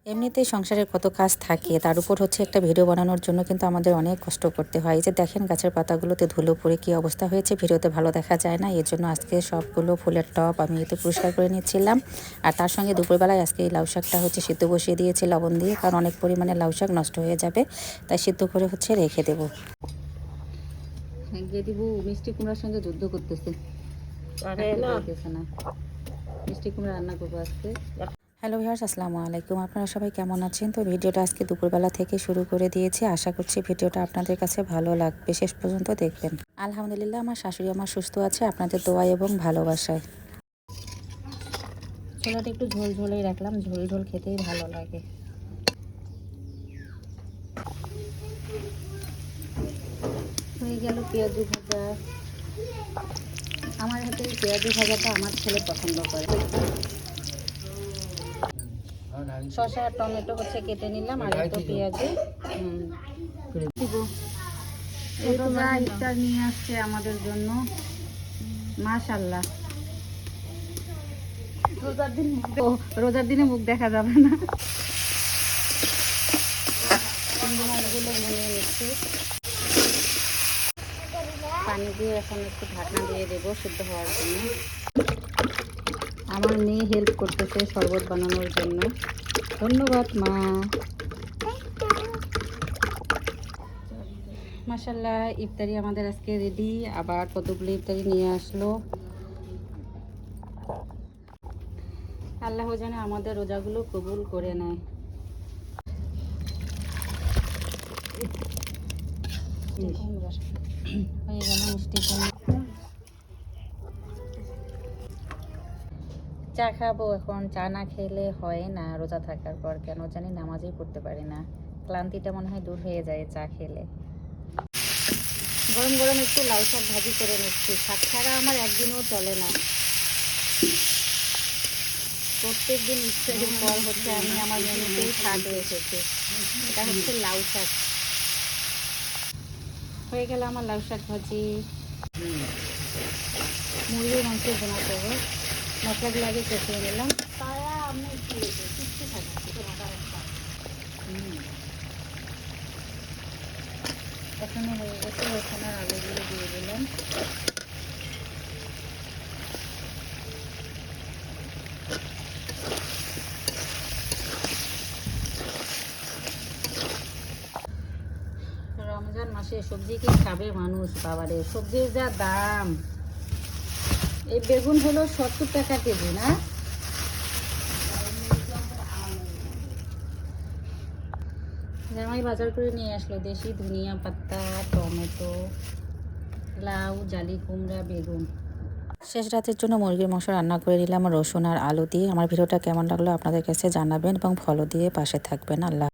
এমনিতেই সংসারের কত কাজ থাকে, তার উপর হচ্ছে একটা ভিডিও বানানোর জন্য কিন্তু আমাদের অনেক কষ্ট করতে হয়। এই যে দেখেন গাছের পাতাগুলোতে ধুলো পড়ে কী অবস্থা হয়েছে, ভিডিওতে ভালো দেখা যায় না। এর জন্য আজকে সবগুলো ফুলের টব আমি এতে পরিষ্কার করে নিচ্ছিলাম। আর তার সঙ্গে দুপুরবেলায় আজকে এই লাউ শাকটা হচ্ছে সিদ্ধ বসিয়ে দিয়েছি লবণ দিয়ে, কারণ অনেক পরিমাণে লাউ শাক নষ্ট হয়ে যাবে, তাই সিদ্ধ করে হচ্ছে রেখে দেবো। দিবু মিষ্টি কুমড়ার সঙ্গে যুদ্ধ করতেছে, না মিষ্টি কুমড়া রান্না করবো আজকে। হ্যালো ভিউয়ার্স, আসসালামু আলাইকুম। আপনারা সবাই কেমন আছেন? তো ভিডিওটা আজকে দুপুরবেলা থেকে শুরু করে দিয়েছি। আশা করছি ভিডিওটা আপনাদের কাছে ভালো লাগবে, শেষ পর্যন্ত দেখবেন। আলহামদুলিল্লাহ আমার শাশুড়ি আমার সুস্থ আছে আপনাদের দোয়া এবং ভালোবাসায়। ছোলাটা একটু ঝোল ঝোলেই রাখলাম, ঝোল ঝোল খেতেই ভালো লাগে। হয়ে গেল পেঁয়াজু ভাজা। আমার হাতে এই পেঁয়াজু ভাজাটা আমার ছেলে পছন্দ করে। শসা আর টমেটো হচ্ছে কেটে নিলাম, আর একটু পেঁয়াজু ইফতার নিয়ে আসছে আমাদের জন্য। মাশাআল্লাহ, রোজার দিনে মুখ দেখা যাবে না। মাছগুলো ভুনিয়ে নিচ্ছি পানি দিয়ে, এখন একটু ঢাকনা দিয়ে দেবো সিদ্ধ হওয়ার জন্য। আমার মেয়ে হেল্প করতেছে শরবত বানানোর জন্য, ধন্যবাদ মা। মাশাআল্লাহ, ইফতারি আমাদের আজকে রেডি। আবার কতগুলো ইফতারি নিয়ে আসলো। আল্লাহ যেন আমাদের রোজাগুলো কবুল করে নেয়। হয়ে গেল মিষ্টি কুমড়া। চা খাবো এখন, চা না খেলে হয় না রোজা থাকার পর, কেন জানি নামাজই পড়তে পারি না। ক্লান্তিটা মনে হয় দূর হয়ে যায় চা খেলে। গরম গরম একটু লাউ শাক ভাজি করে নিচ্ছি। শাক ছাড়া আমার একদিনও চলে না। প্রত্যেক দিন ইফতারের পর হচ্ছে আমি আমার মেনুতেই শাক রেখেছি, এটা হচ্ছে লাউ শাক। হয়ে গেল আমার লাউ শাক ভাজি। মুরগির মাংস বোনা করবো, মশলাগুলো আগে কষিয়ে নিলাম। এখানে হয়ে গেছে, এখানে আলুগুলো দিয়ে দিলাম। রমজান মাসে সবজি কি খাবে মানুষ? বাবারে, সবজির যা দাম। এই বেগুন হলো 70 টাকা কেজি না? জামাই বাজার করে নিয়ে আসলো দেশি ধনিয়া পাতা, টমেটো, লাউ, জালি কুমড়া, বেগুন। শেষ রাতের জন্য মুরগির মাংস রান্না করে নিলাম রসুন আর আলু দিয়ে। আমার ভিডিওটা কেমন লাগলো আপনাদের কাছে জানাবেন এবং ফলো দিয়ে পাশে থাকবেন। আল্লাহ।